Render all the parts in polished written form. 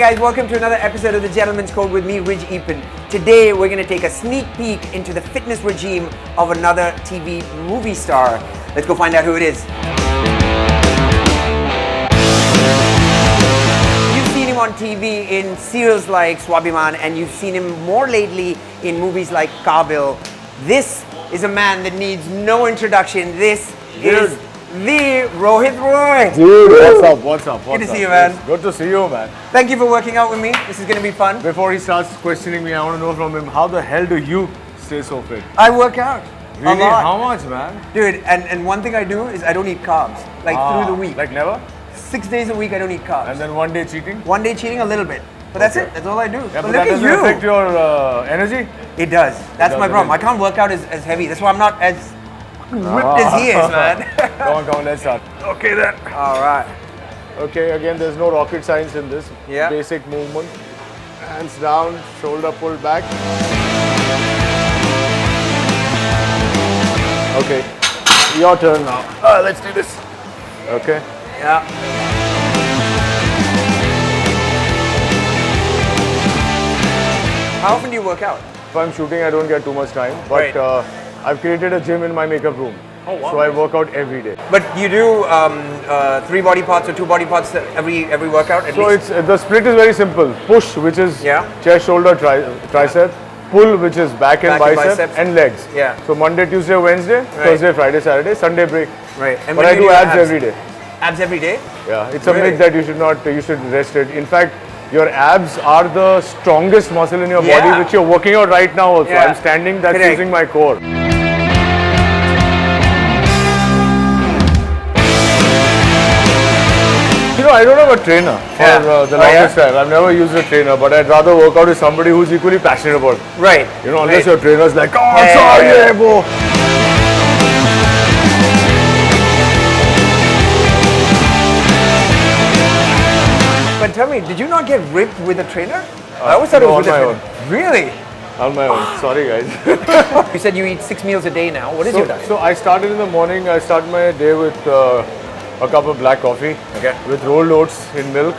guys, welcome to another episode of The Gentleman's Code with me, Rij Eappen. Today we're going to take a sneak peek into the fitness regime of another TV movie star. Let's go find out who it is. You've seen him on TV in serials like Swabiman, and you've seen him more lately in movies like Kabil. This is a man that needs no introduction. This is the Rohit Roy. Dude, what's up? Good to see you, man. Good to see you, man. Thank you for working out with me. This is going to be fun. Before he starts questioning me, I want to know from him, how the hell do you stay so fit? I work out. Really? A lot. How much, man? Dude, and one thing I do is I don't eat carbs. Like through the week. Like never? 6 days a week I don't eat carbs. And then one day cheating? One day cheating a little bit. But that's it. That's all I do. Yeah, but that look at doesn't you. affect your energy? It does. That's my problem. I can't work out as heavy. That's why I'm not as ripped as he is, man. Come on, let's start. Okay then. All right. Okay, again, there's no rocket science in this. Yeah. Basic movement. Hands down, shoulder pulled back. Okay, your turn now. Let's do this. Okay. Yeah. How often do you work out? If I'm shooting, I don't get too much time, but Right. I've created a gym in my makeup room. Oh, wow. So I work out every day. But you do 3 body parts or 2 body parts every workout at So least? it's the split is very simple. Push, which is Yeah. chest, shoulder, tricep. Pull, which is back and biceps, and legs. Yeah. So Monday, Tuesday, Wednesday, Thursday, Friday, Saturday, Sunday break. Right. And But when I do your abs every day. Abs every day? Yeah, it's a Really? myth that you should not. You should rest it. In fact, your abs are the strongest muscle in your Yeah. body, which you're working out right now. Also, Yeah. I'm standing. That's Correct. using my core. You know, I don't have a trainer for the longest time. I've never used a trainer, but I'd rather work out with somebody who's equally passionate about it. Right. You know, unless Right. your trainer's like, oh, Yeah, sorry, yeah, yeah. bro. But tell me, did you not get ripped with a trainer? I always thought no, it was on with a my trainer. Really? On my own. Sorry, guys. You said you eat 6 meals a day now. What is your diet? So I started in the morning. I start my day with a cup of black coffee with rolled oats in milk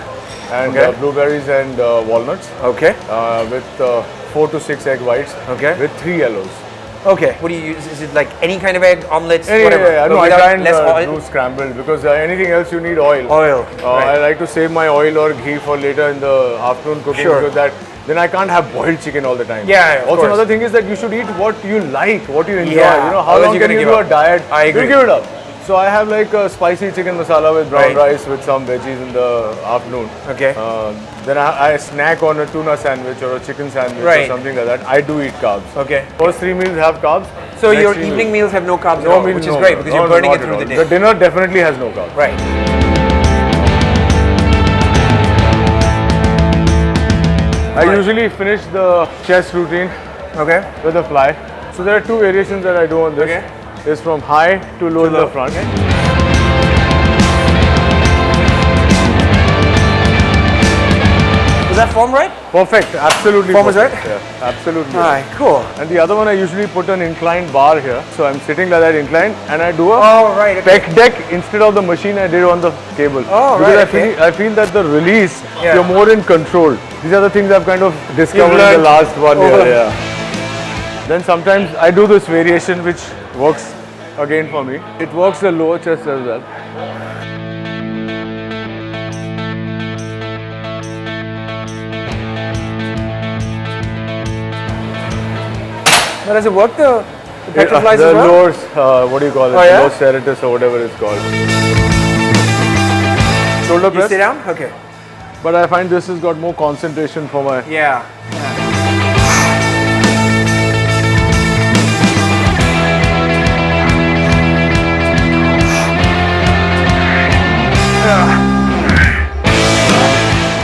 and blueberries and walnuts. Okay. With 4 to 6 egg whites. Okay. With 3 yellows. Okay. What do you use? Is it like any kind of egg, omelets, Yeah, whatever? yeah. But No, I without try and less oil? do scrambled because anything else you need oil. Oil. I like to save my oil or ghee for later in the afternoon cooking Sure. because then I can't have boiled chicken all the time. Yeah, of Also, course. another thing is that you should eat what you like, what you enjoy. Yeah. You know, how Otherwise long you're can gonna you give do a up. diet? I agree. You give it up. So I have like a spicy chicken masala with brown Right. rice with some veggies in the afternoon. Okay. Then I snack on a tuna sandwich or a chicken sandwich Right. or something like that. I do eat carbs. Okay. First 3 meals have carbs. So next your 3 evening meals- meals have no carbs at no all, meal, which is no, great no, because no, you're burning not it at through all. the day. The dinner definitely has no carbs. Right. I usually finish the chest routine Okay. with a fly. So there are 2 variations that I do on this. Okay. It's from high to low in low. the front. Was that form right? Perfect, absolutely. Form is perfect. Yeah, absolutely. All right. Cool. And the other one, I usually put an inclined bar here. So I'm sitting like that inclined and I do a Oh, right. Okay. pec deck instead of the machine I did on the cable. Oh, because right, I feel that the release, Yeah. you're more in control. These are the things I've kind of discovered in the learned last 1 year. over- Yeah. Then sometimes I do this variation which works again for me. It works the lower chest as well. But does it work the pectoral flies The as well? lower, what do you call it? Oh, yeah? Lower serratus or whatever it's called. Shoulder You press. sit down? Okay. But I find this has got more concentration for my. Yeah.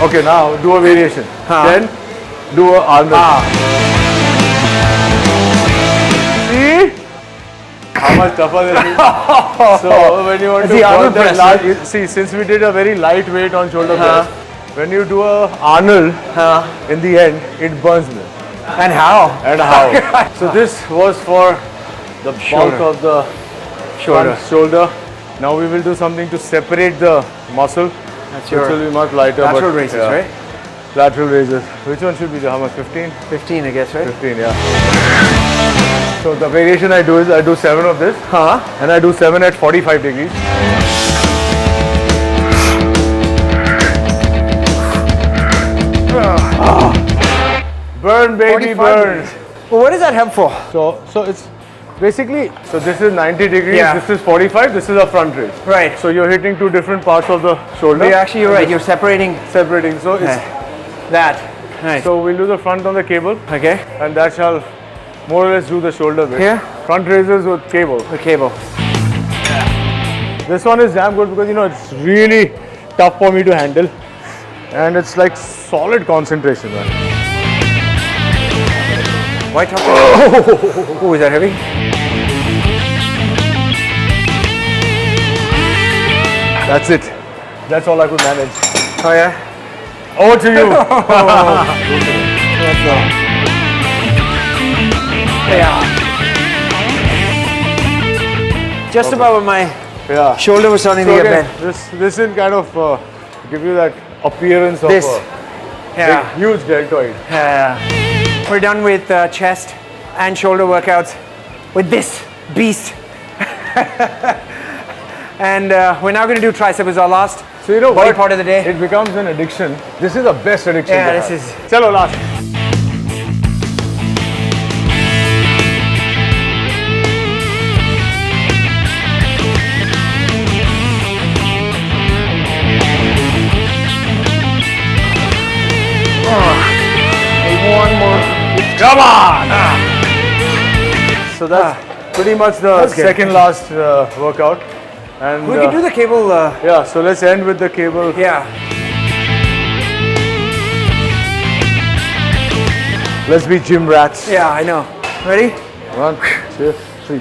Okay, now do a variation. Then do a Arnold. See? How much tougher this is? So when you want to The burn Arnold that press, large, see, since we did a very lightweight on shoulder press, when you do a Arnold, in the end, it burns me. And how? And how? So this was for the bulk of the shoulder. Now we will do something to separate the muscle. That's Which will be much lighter. lateral but, raises, yeah. right? lateral raises. Which one should be the how much? 15? 15, I guess, right? 15, yeah. So the variation I do is I do 7 of this, and I do 7 at 45 degrees. Burn, baby, 45 burn. degrees. Well, what does that help for? So it's basically, so this is 90 degrees, Yeah. this is 45, this is a front raise. Right. So you're hitting 2 different parts of the shoulder. You're right. You're separating Separating. So it's that. Nice. so we'll do the front on the cable, Okay. and that shall more or less do the shoulder bit. Here? Front raises with cable. The cable. This one is damn good because it's really tough for me to handle, and it's like solid concentration, man. Why top? Oh, is that heavy? That's it. That's all I could manage. Oh yeah. Over to you. Yeah. Just about when my Yeah. shoulder was starting So to get again, bent. this will kind of give you that appearance of This. a Yeah. big, huge deltoid. We're done with chest and shoulder workouts with this beast. And we're now going to do tricep as our last So you know body what? part of the day. It becomes an addiction. This is the best addiction. Yeah, to this have. is- Chalo, last. One more. Come on! So that's pretty much the That's good. second last workout. And We can do the cable. yeah, so let's end with the cable. Yeah. Let's be gym rats. Yeah, I know. Ready? 1, 2, 3.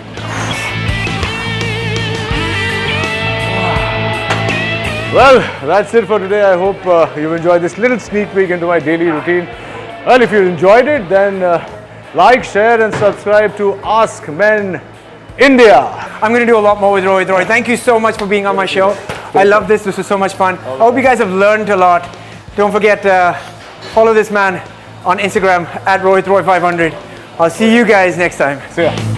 Well, that's it for today. I hope you've enjoyed this little sneak peek into my daily routine. Well, if you enjoyed it, then like, share, and subscribe to AskMen India. I'm going to do a lot more with Rohit Roy. Thank you so much for being on my show. I love this. This was so much fun. I hope you guys have learned a lot. Don't forget, follow this man on Instagram at Rohit Roy 500. I'll see you guys next time. See ya.